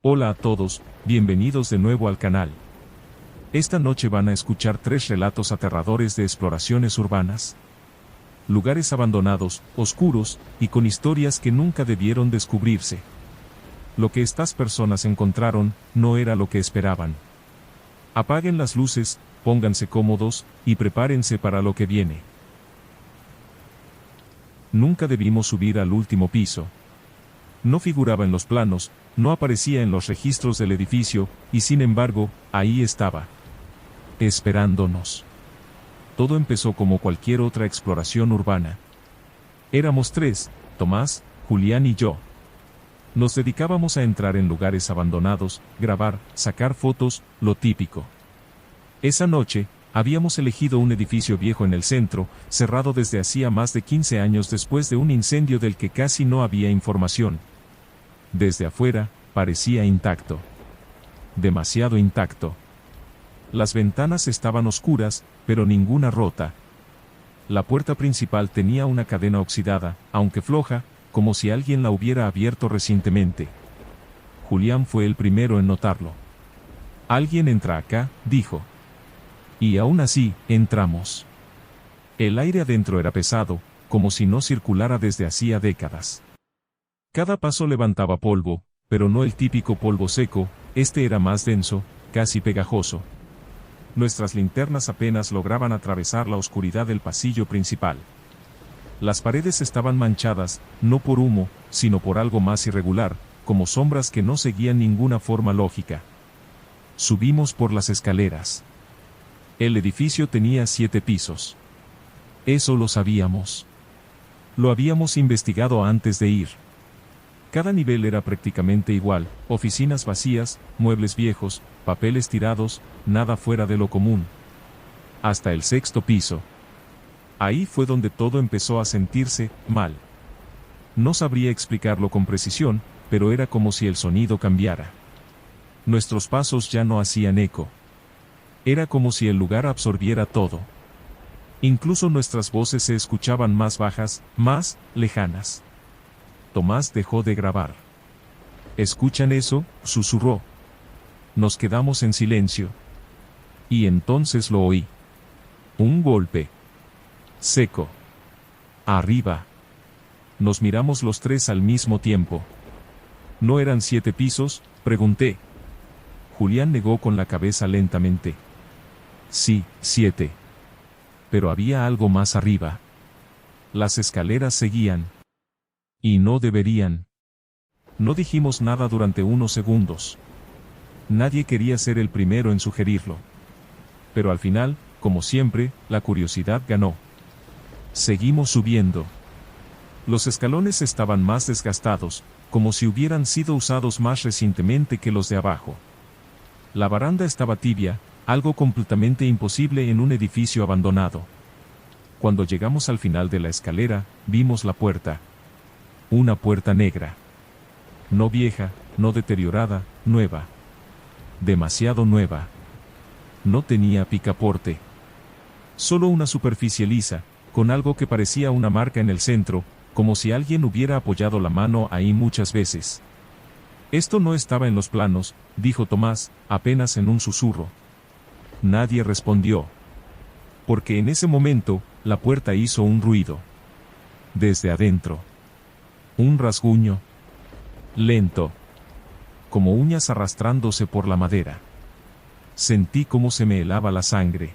Hola a todos, bienvenidos de nuevo al canal. Esta noche van a escuchar 3 relatos aterradores de exploraciones urbanas. Lugares abandonados, oscuros, y con historias que nunca debieron descubrirse. Lo que estas personas encontraron, no era lo que esperaban. Apaguen las luces, pónganse cómodos, y prepárense para lo que viene. Nunca debimos subir al último piso. No figuraba en los planos, no aparecía en los registros del edificio, y sin embargo, ahí estaba. Esperándonos. Todo empezó como cualquier otra exploración urbana. Éramos 3, Tomás, Julián y yo. Nos dedicábamos a entrar en lugares abandonados, grabar, sacar fotos, lo típico. Esa noche, habíamos elegido un edificio viejo en el centro, cerrado desde hacía más de 15 años después de un incendio del que casi no había información. Desde afuera, parecía intacto. Demasiado intacto. Las ventanas estaban oscuras, pero ninguna rota. La puerta principal tenía una cadena oxidada, aunque floja, como si alguien la hubiera abierto recientemente. Julián fue el primero en notarlo. «Alguien entra acá», dijo. Y aún así, entramos. El aire adentro era pesado, como si no circulara desde hacía décadas. Cada paso levantaba polvo, pero no el típico polvo seco, este era más denso, casi pegajoso. Nuestras linternas apenas lograban atravesar la oscuridad del pasillo principal. Las paredes estaban manchadas, no por humo, sino por algo más irregular, como sombras que no seguían ninguna forma lógica. Subimos por las escaleras. El edificio tenía 7 pisos. Eso lo sabíamos. Lo habíamos investigado antes de ir. Cada nivel era prácticamente igual, oficinas vacías, muebles viejos, papeles tirados, nada fuera de lo común. Hasta el 6º piso. Ahí fue donde todo empezó a sentirse mal. No sabría explicarlo con precisión, pero era como si el sonido cambiara. Nuestros pasos ya no hacían eco. Era como si el lugar absorbiera todo. Incluso nuestras voces se escuchaban más bajas, más lejanas. Tomás dejó de grabar. «¿Escuchan eso?», susurró. Nos quedamos en silencio. Y entonces lo oí. Un golpe. Seco. Arriba. Nos miramos los 3 al mismo tiempo. «¿No eran 7 pisos?», pregunté. Julián negó con la cabeza lentamente. «Sí, 7. Pero había algo más arriba. Las escaleras seguían. Y no deberían». No dijimos nada durante unos segundos. Nadie quería ser el primero en sugerirlo. Pero al final, como siempre, la curiosidad ganó. Seguimos subiendo. Los escalones estaban más desgastados, como si hubieran sido usados más recientemente que los de abajo. La baranda estaba tibia, algo completamente imposible en un edificio abandonado. Cuando llegamos al final de la escalera, vimos la puerta. Una puerta negra. No vieja, no deteriorada, nueva. Demasiado nueva. No tenía picaporte. Solo una superficie lisa, con algo que parecía una marca en el centro, como si alguien hubiera apoyado la mano ahí muchas veces. «Esto no estaba en los planos», dijo Tomás, apenas en un susurro. Nadie respondió. Porque en ese momento, la puerta hizo un ruido. Desde adentro. Un rasguño. Lento. Como uñas arrastrándose por la madera. Sentí cómo se me helaba la sangre.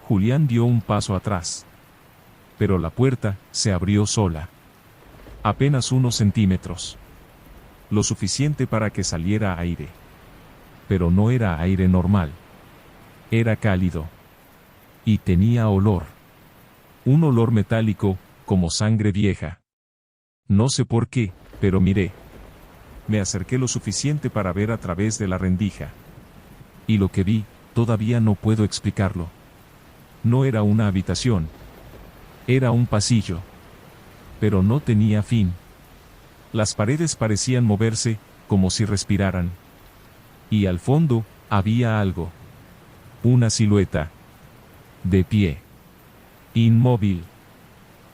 Julián dio un paso atrás. Pero la puerta se abrió sola. Apenas unos centímetros. Lo suficiente para que saliera aire. Pero no era aire normal. Era cálido. Y tenía olor. Un olor metálico, como sangre vieja. No sé por qué, pero miré. Me acerqué lo suficiente para ver a través de la rendija. Y lo que vi, todavía no puedo explicarlo. No era una habitación. Era un pasillo. Pero no tenía fin. Las paredes parecían moverse, como si respiraran. Y al fondo, había algo. Una silueta. De pie. Inmóvil.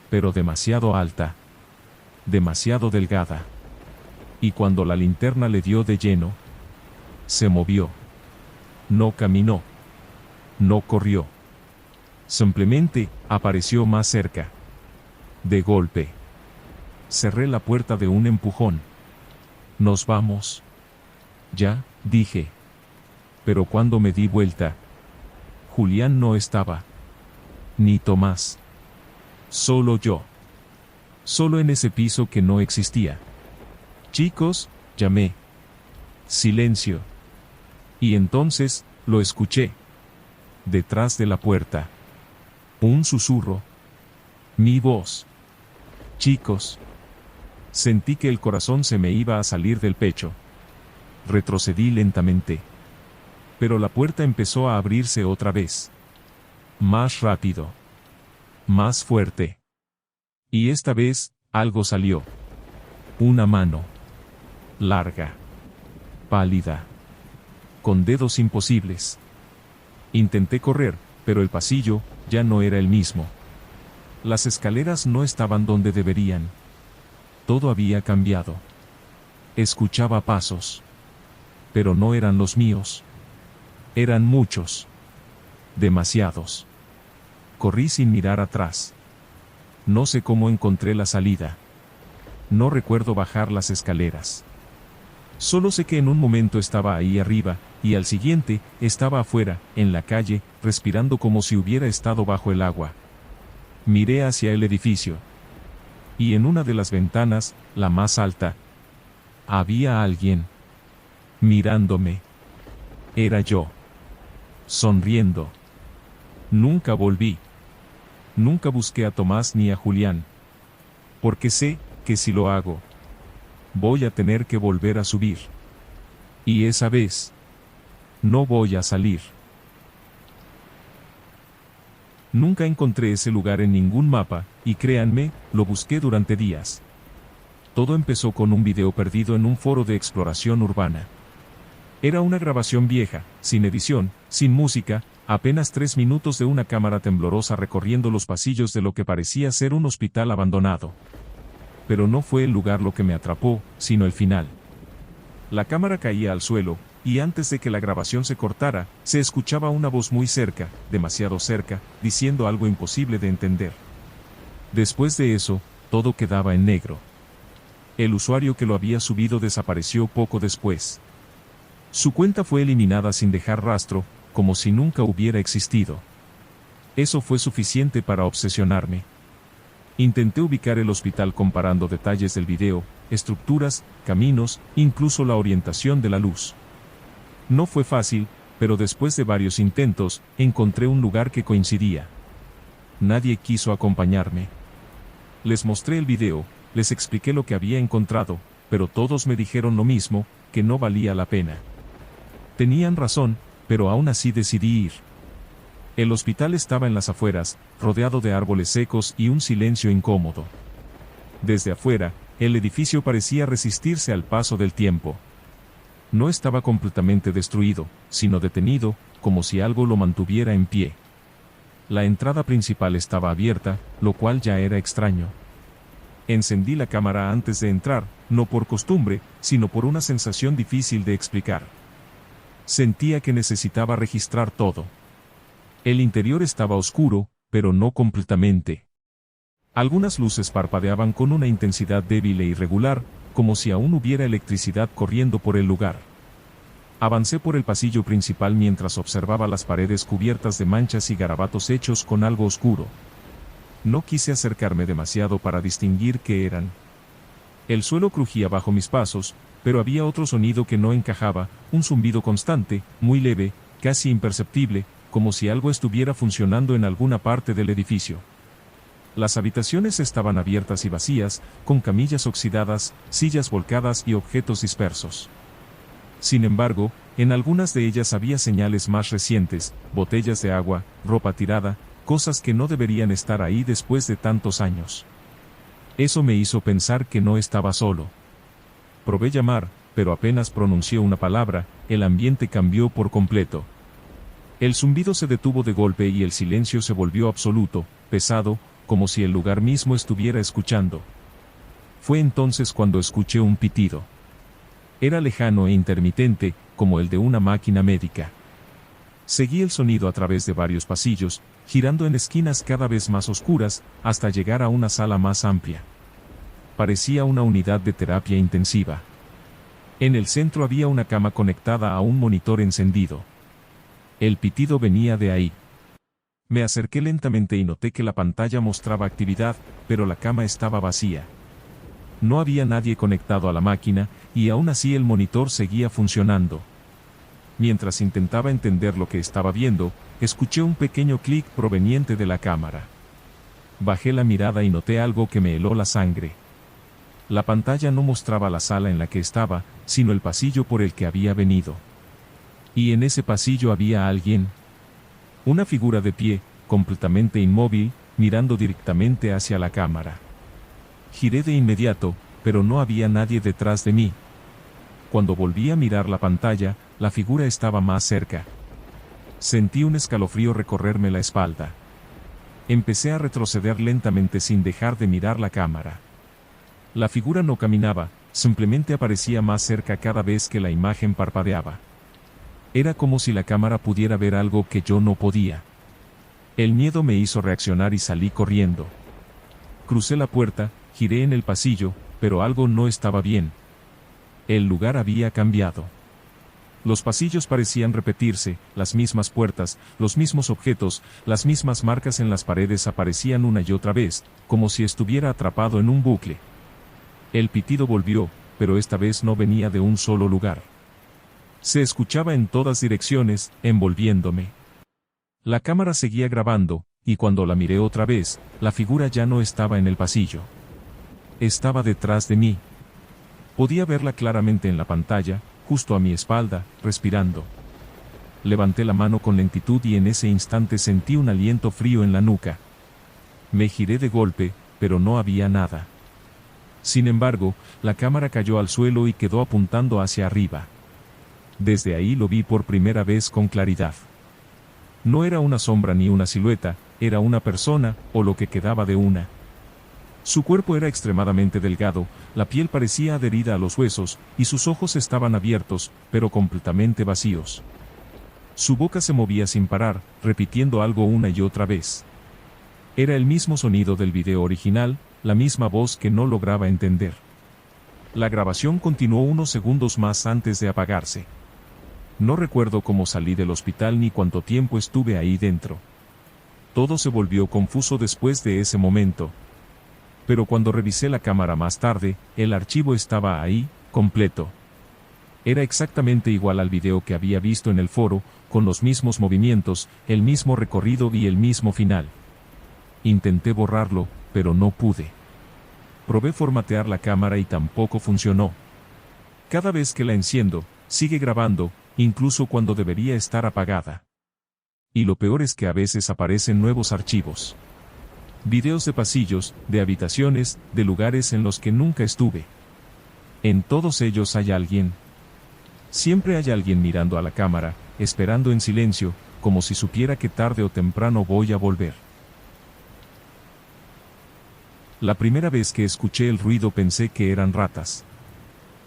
Pero demasiado alta. Demasiado delgada. Y cuando la linterna le dio de lleno, se movió. No caminó. No corrió. Simplemente, apareció más cerca. De golpe. Cerré la puerta de un empujón. ¿Nos vamos? Ya, dije. Pero cuando me di vuelta, Julián no estaba. Ni Tomás. Solo yo. Solo en ese piso que no existía. Chicos, llamé. Silencio. Y entonces, lo escuché. Detrás de la puerta. Un susurro. Mi voz. Chicos. Sentí que el corazón se me iba a salir del pecho. Retrocedí lentamente. Pero la puerta empezó a abrirse otra vez. Más rápido. Más fuerte. Y esta vez, algo salió. Una mano. Larga. Pálida. Con dedos imposibles. Intenté correr, pero el pasillo, ya no era el mismo. Las escaleras no estaban donde deberían. Todo había cambiado. Escuchaba pasos. Pero no eran los míos. Eran muchos. Demasiados. Corrí sin mirar atrás. No sé cómo encontré la salida. No recuerdo bajar las escaleras. Solo sé que en un momento estaba ahí arriba, y al siguiente, estaba afuera, en la calle, respirando como si hubiera estado bajo el agua. Miré hacia el edificio. Y en una de las ventanas, la más alta, había alguien. Mirándome. Era yo. Sonriendo. Nunca volví. Nunca busqué a Tomás ni a Julián. Porque sé, que si lo hago, voy a tener que volver a subir. Y esa vez, no voy a salir. Nunca encontré ese lugar en ningún mapa, y créanme, lo busqué durante días. Todo empezó con un video perdido en un foro de exploración urbana. Era una grabación vieja, sin edición, sin música, apenas 3 minutos de una cámara temblorosa recorriendo los pasillos de lo que parecía ser un hospital abandonado. Pero no fue el lugar lo que me atrapó, sino el final. La cámara caía al suelo, y antes de que la grabación se cortara, se escuchaba una voz muy cerca, demasiado cerca, diciendo algo imposible de entender. Después de eso, todo quedaba en negro. El usuario que lo había subido desapareció poco después. Su cuenta fue eliminada sin dejar rastro, como si nunca hubiera existido. Eso fue suficiente para obsesionarme. Intenté ubicar el hospital comparando detalles del video, estructuras, caminos, incluso la orientación de la luz. No fue fácil, pero después de varios intentos, encontré un lugar que coincidía. Nadie quiso acompañarme. Les mostré el video, les expliqué lo que había encontrado, pero todos me dijeron lo mismo, que no valía la pena. Tenían razón, pero aún así decidí ir. El hospital estaba en las afueras, rodeado de árboles secos y un silencio incómodo. Desde afuera, el edificio parecía resistirse al paso del tiempo. No estaba completamente destruido, sino detenido, como si algo lo mantuviera en pie. La entrada principal estaba abierta, lo cual ya era extraño. Encendí la cámara antes de entrar, no por costumbre, sino por una sensación difícil de explicar. Sentía que necesitaba registrar todo. El interior estaba oscuro, pero no completamente. Algunas luces parpadeaban con una intensidad débil e irregular, como si aún hubiera electricidad corriendo por el lugar. Avancé por el pasillo principal mientras observaba las paredes cubiertas de manchas y garabatos hechos con algo oscuro. No quise acercarme demasiado para distinguir qué eran. El suelo crujía bajo mis pasos, pero había otro sonido que no encajaba, un zumbido constante, muy leve, casi imperceptible, como si algo estuviera funcionando en alguna parte del edificio. Las habitaciones estaban abiertas y vacías, con camillas oxidadas, sillas volcadas y objetos dispersos. Sin embargo, en algunas de ellas había señales más recientes, botellas de agua, ropa tirada, cosas que no deberían estar ahí después de tantos años. Eso me hizo pensar que no estaba solo. Probé llamar, pero apenas pronuncié una palabra, el ambiente cambió por completo. El zumbido se detuvo de golpe y el silencio se volvió absoluto, pesado, como si el lugar mismo estuviera escuchando. Fue entonces cuando escuché un pitido. Era lejano e intermitente, como el de una máquina médica. Seguí el sonido a través de varios pasillos, girando en esquinas cada vez más oscuras, hasta llegar a una sala más amplia. Parecía una unidad de terapia intensiva. En el centro había una cama conectada a un monitor encendido. El pitido venía de ahí. Me acerqué lentamente y noté que la pantalla mostraba actividad, pero la cama estaba vacía. No había nadie conectado a la máquina, y aún así el monitor seguía funcionando. Mientras intentaba entender lo que estaba viendo, escuché un pequeño clic proveniente de la cámara. Bajé la mirada y noté algo que me heló la sangre. La pantalla no mostraba la sala en la que estaba, sino el pasillo por el que había venido. Y en ese pasillo había alguien. Una figura de pie, completamente inmóvil, mirando directamente hacia la cámara. Giré de inmediato, pero no había nadie detrás de mí. Cuando volví a mirar la pantalla, la figura estaba más cerca. Sentí un escalofrío recorrerme la espalda. Empecé a retroceder lentamente sin dejar de mirar la cámara. La figura no caminaba, simplemente aparecía más cerca cada vez que la imagen parpadeaba. Era como si la cámara pudiera ver algo que yo no podía. El miedo me hizo reaccionar y salí corriendo. Crucé la puerta, giré en el pasillo, pero algo no estaba bien. El lugar había cambiado. Los pasillos parecían repetirse, las mismas puertas, los mismos objetos, las mismas marcas en las paredes aparecían una y otra vez, como si estuviera atrapado en un bucle. El pitido volvió, pero esta vez no venía de un solo lugar. Se escuchaba en todas direcciones, envolviéndome. La cámara seguía grabando, y cuando la miré otra vez, la figura ya no estaba en el pasillo. Estaba detrás de mí. Podía verla claramente en la pantalla, justo a mi espalda, respirando. Levanté la mano con lentitud y en ese instante sentí un aliento frío en la nuca. Me giré de golpe, pero no había nada. Sin embargo, la cámara cayó al suelo y quedó apuntando hacia arriba. Desde ahí lo vi por primera vez con claridad. No era una sombra ni una silueta, era una persona, o lo que quedaba de una. Su cuerpo era extremadamente delgado, la piel parecía adherida a los huesos, y sus ojos estaban abiertos, pero completamente vacíos. Su boca se movía sin parar, repitiendo algo una y otra vez. Era el mismo sonido del video original, la misma voz que no lograba entender. La grabación continuó unos segundos más antes de apagarse. No recuerdo cómo salí del hospital ni cuánto tiempo estuve ahí dentro. Todo se volvió confuso después de ese momento. Pero cuando revisé la cámara más tarde, el archivo estaba ahí, completo. Era exactamente igual al video que había visto en el foro, con los mismos movimientos, el mismo recorrido y el mismo final. Intenté borrarlo, pero no pude. Probé formatear la cámara y tampoco funcionó. Cada vez que la enciendo, sigue grabando, incluso cuando debería estar apagada. Y lo peor es que a veces aparecen nuevos archivos. Videos de pasillos, de habitaciones, de lugares en los que nunca estuve. En todos ellos hay alguien. Siempre hay alguien mirando a la cámara, esperando en silencio, como si supiera que tarde o temprano voy a volver. La primera vez que escuché el ruido pensé que eran ratas.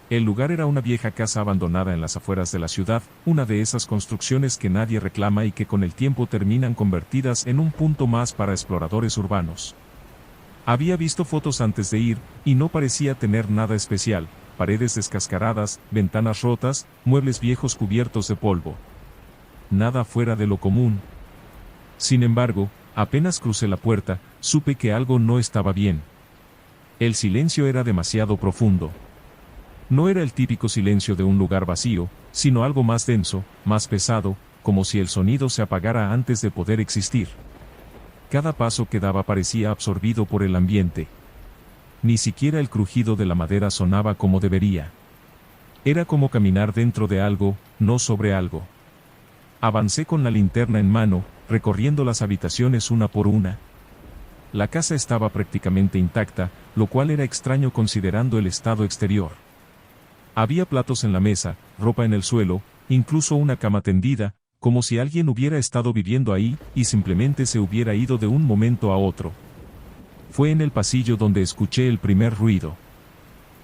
El lugar era una vieja casa abandonada en las afueras de la ciudad, una de esas construcciones que nadie reclama y que con el tiempo terminan convertidas en un punto más para exploradores urbanos. Había visto fotos antes de ir, y no parecía tener nada especial, paredes descascaradas, ventanas rotas, muebles viejos cubiertos de polvo. Nada fuera de lo común. Sin embargo, apenas crucé la puerta, supe que algo no estaba bien. El silencio era demasiado profundo. No era el típico silencio de un lugar vacío, sino algo más denso, más pesado, como si el sonido se apagara antes de poder existir. Cada paso que daba parecía absorbido por el ambiente. Ni siquiera el crujido de la madera sonaba como debería. Era como caminar dentro de algo, no sobre algo. Avancé con la linterna en mano, recorriendo las habitaciones una por una. La casa estaba prácticamente intacta, lo cual era extraño considerando el estado exterior. Había platos en la mesa, ropa en el suelo, incluso una cama tendida, como si alguien hubiera estado viviendo ahí, y simplemente se hubiera ido de un momento a otro. Fue en el pasillo donde escuché el primer ruido.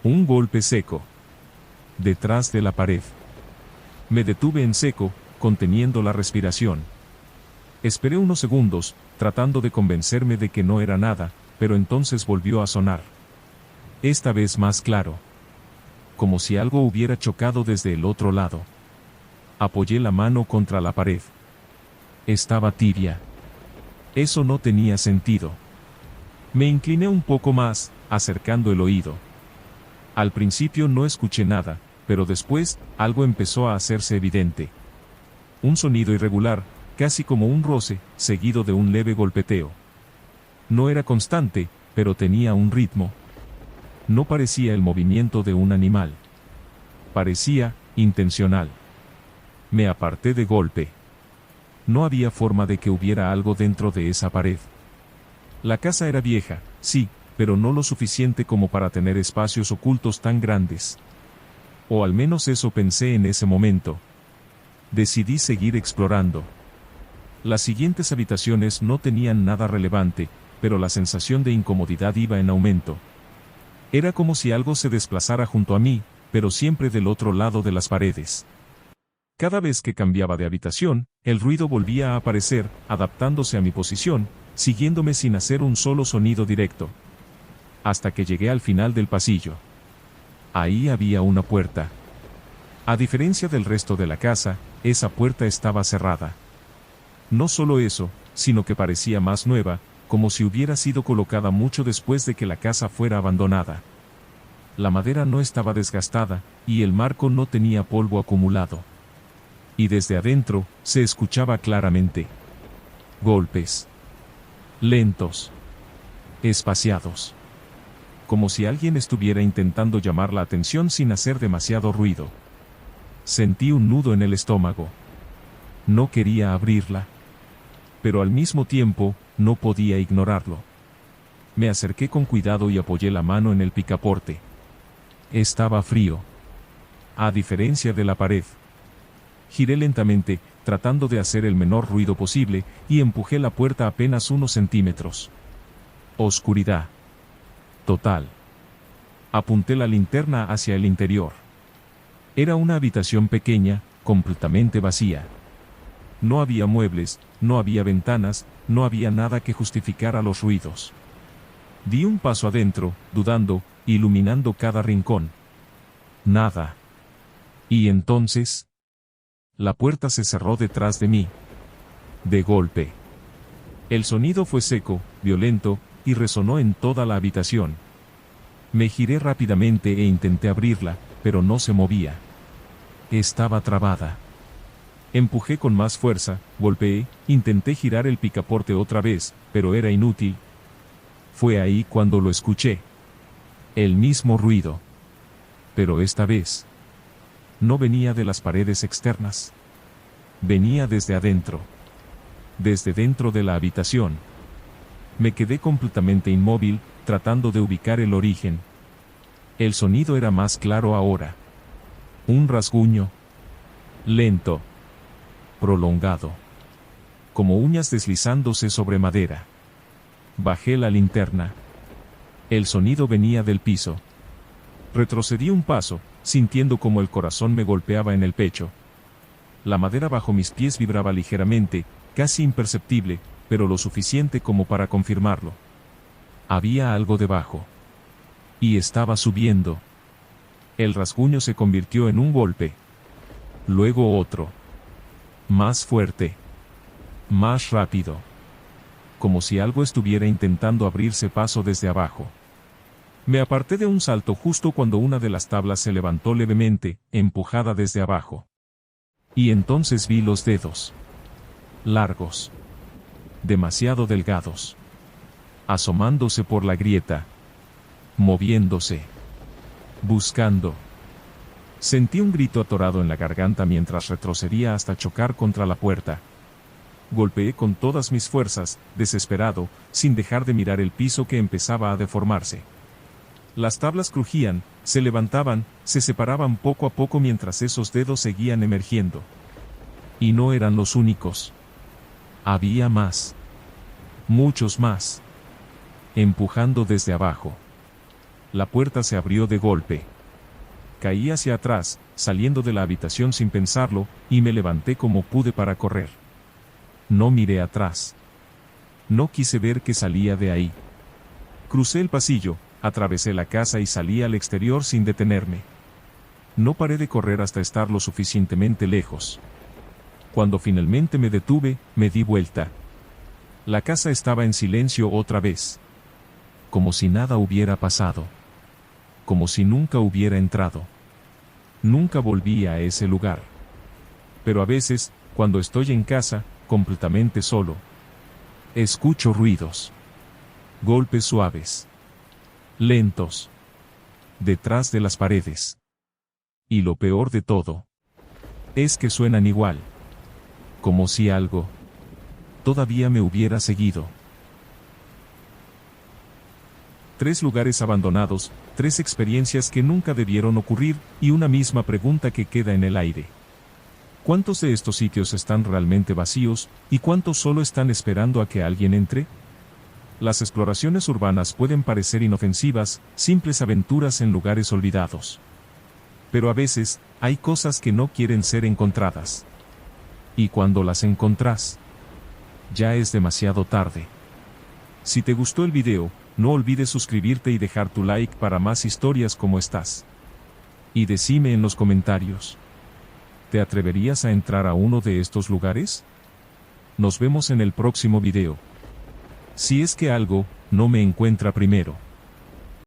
Un golpe seco. detrás de la pared. Me detuve en seco, conteniendo la respiración. Esperé unos segundos, tratando de convencerme de que no era nada, pero entonces volvió a sonar. Esta vez más claro. Como si algo hubiera chocado desde el otro lado. Apoyé la mano contra la pared. Estaba tibia. Eso no tenía sentido. Me incliné un poco más, acercando el oído. Al principio no escuché nada, pero después, algo empezó a hacerse evidente. Un sonido irregular, casi como un roce, seguido de un leve golpeteo. No era constante, pero tenía un ritmo. No parecía el movimiento de un animal. Parecía intencional. Me aparté de golpe. No había forma de que hubiera algo dentro de esa pared. La casa era vieja, sí, pero no lo suficiente como para tener espacios ocultos tan grandes. O al menos eso pensé en ese momento. Decidí seguir explorando. Las siguientes habitaciones no tenían nada relevante, pero la sensación de incomodidad iba en aumento. Era como si algo se desplazara junto a mí, pero siempre del otro lado de las paredes. Cada vez que cambiaba de habitación, el ruido volvía a aparecer, adaptándose a mi posición, siguiéndome sin hacer un solo sonido directo. Hasta que llegué al final del pasillo. Ahí había una puerta. A diferencia del resto de la casa, esa puerta estaba cerrada. No solo eso, sino que parecía más nueva, como si hubiera sido colocada mucho después de que la casa fuera abandonada. La madera no estaba desgastada, y el marco no tenía polvo acumulado. Y desde adentro, se escuchaba claramente. Golpes. Lentos. Espaciados. Como si alguien estuviera intentando llamar la atención sin hacer demasiado ruido. Sentí un nudo en el estómago. No quería abrirla. Pero al mismo tiempo, no podía ignorarlo. Me acerqué con cuidado y apoyé la mano en el picaporte. Estaba frío. A diferencia de la pared. Giré lentamente, tratando de hacer el menor ruido posible, y empujé la puerta apenas unos centímetros. Oscuridad. Total. Apunté la linterna hacia el interior. Era una habitación pequeña, completamente vacía. No había muebles, no había ventanas, no había nada que justificara los ruidos. Di un paso adentro, dudando, iluminando cada rincón. Nada. Y entonces, la puerta se cerró detrás de mí. De golpe. El sonido fue seco, violento, y resonó en toda la habitación. Me giré rápidamente e intenté abrirla, pero no se movía. Estaba trabada. Empujé con más fuerza, golpeé, intenté girar el picaporte otra vez, pero era inútil. Fue ahí cuando lo escuché. El mismo ruido. Pero esta vez, no venía de las paredes externas. Venía desde adentro. Desde dentro de la habitación. Me quedé completamente inmóvil, tratando de ubicar el origen. El sonido era más claro ahora. Un rasguño. Lento. Prolongado. Como uñas deslizándose sobre madera. Bajé la linterna. El sonido venía del piso. Retrocedí un paso, sintiendo como el corazón me golpeaba en el pecho. La madera bajo mis pies vibraba ligeramente, casi imperceptible, pero lo suficiente como para confirmarlo. Había algo debajo. Y estaba subiendo. El rasguño se convirtió en un golpe. Luego otro. Más fuerte. Más rápido. Como si algo estuviera intentando abrirse paso desde abajo. Me aparté de un salto justo cuando una de las tablas se levantó levemente, empujada desde abajo. Y entonces vi los dedos. Largos. Demasiado delgados. Asomándose por la grieta. Moviéndose. Buscando. Sentí un grito atorado en la garganta mientras retrocedía hasta chocar contra la puerta. Golpeé con todas mis fuerzas, desesperado, sin dejar de mirar el piso que empezaba a deformarse. Las tablas crujían, se levantaban, se separaban poco a poco mientras esos dedos seguían emergiendo. Y no eran los únicos. Había más. Muchos más. Empujando desde abajo. La puerta se abrió de golpe. Caí hacia atrás, saliendo de la habitación sin pensarlo, y me levanté como pude para correr. No miré atrás. No quise ver que salía de ahí. Crucé el pasillo, atravesé la casa y salí al exterior sin detenerme. No paré de correr hasta estar lo suficientemente lejos. Cuando finalmente me detuve, me di vuelta. La casa estaba en silencio otra vez. Como si nada hubiera pasado. Como si nunca hubiera entrado. Nunca volví a ese lugar. Pero a veces, cuando estoy en casa, completamente solo, escucho ruidos. Golpes suaves. Lentos. Detrás de las paredes. Y lo peor de todo, es que suenan igual. Como si algo todavía me hubiera seguido. 3 lugares abandonados, 3 experiencias que nunca debieron ocurrir, y una misma pregunta que queda en el aire. ¿Cuántos de estos sitios están realmente vacíos, y cuántos solo están esperando a que alguien entre? Las exploraciones urbanas pueden parecer inofensivas, simples aventuras en lugares olvidados. Pero a veces, hay cosas que no quieren ser encontradas. Y cuando las encontrás, ya es demasiado tarde. Si te gustó el video, no olvides suscribirte y dejar tu like para más historias como estas. Y decime en los comentarios, ¿te atreverías a entrar a uno de estos lugares? Nos vemos en el próximo video. Si es que algo no me encuentra primero.